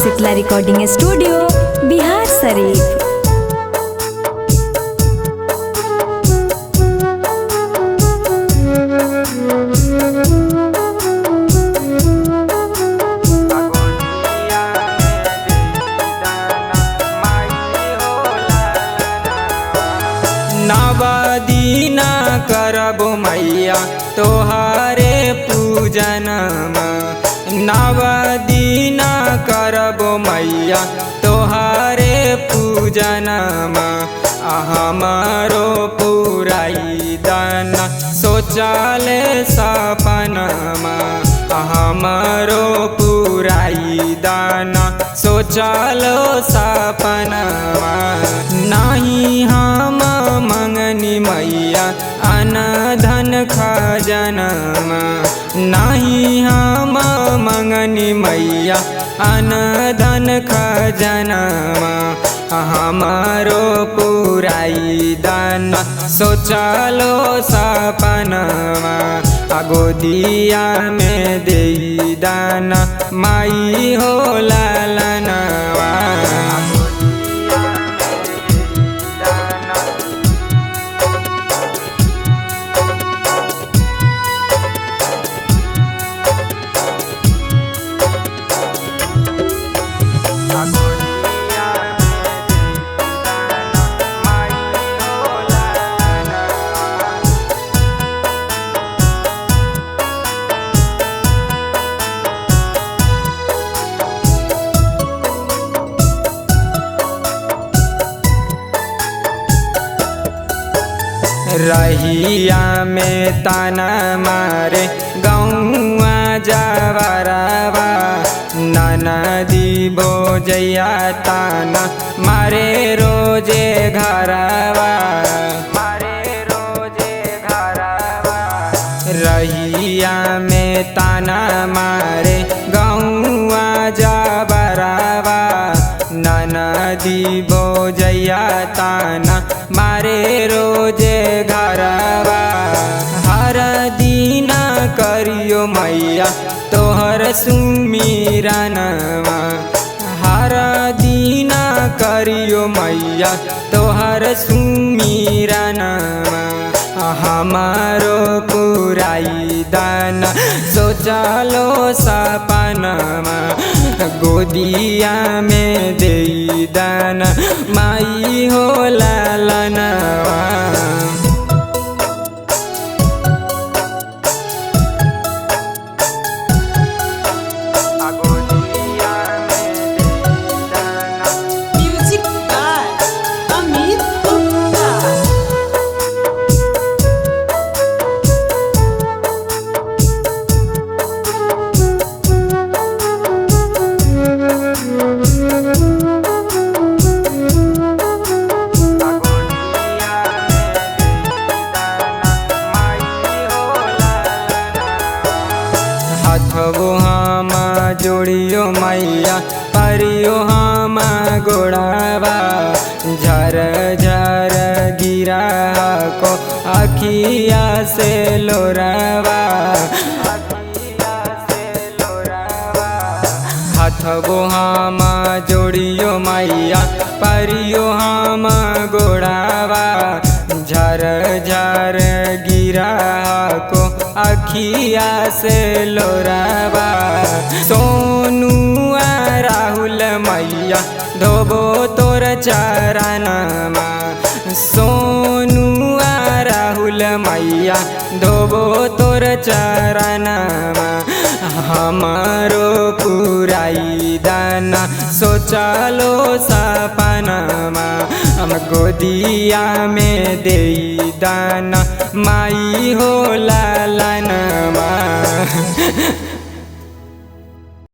Shitala recording studio Bihar Sharif. नवदीना करबो मैया तोहारे पूजनमा, नवदीना करबो मैया तोहारे पूजनमा। हमारो पुराई दाना सोचले सपनमा, हमारो पुराई दाना सोचलो सपनमा। नहीं हम मंगनी मैया अन धन खजनमा, नहीं हम मंगनी मैया अन धन खजनमा। हमारो पुराई दाना सोचलो सपनमा, गोदिया में दे दाना माई हो लालनवा। रहिया में ताना मारे गौआ जवरवा, ननदी भोजैया ताना मारे रोजे घरवा, मारे रोजे घरवा। रहिया में ताना मारे गौआ जवरवा, ननदी भोजैया ताना मारे रोजे घरवा। हर दीना करियो मैया तोहर सुमिरनवा, हर दीना करियो मैया तोहर सुमिरनवा। हमारो पुराई दाना सोचलो सपनमा, गोदिया में दे दाना माई हो लालनवा। हथबो हम जोड़ियो मैया परियो हम गोड़ावा, झर झर गिरा को अखिया से लोरावा, हथबो हम जोड़ियो मैया परियो हम गोड़ावा, झर झर गिरा को अखिया से लोरावा। सोनू राहुल मैया धोबो तोर चरणमा, सोनू राहुल मैया धोबो तोर चरणमा। हमारो पुराई दाना सोचलो सपनमा, हम गोदिया में दे दाना माई हो लालनवा।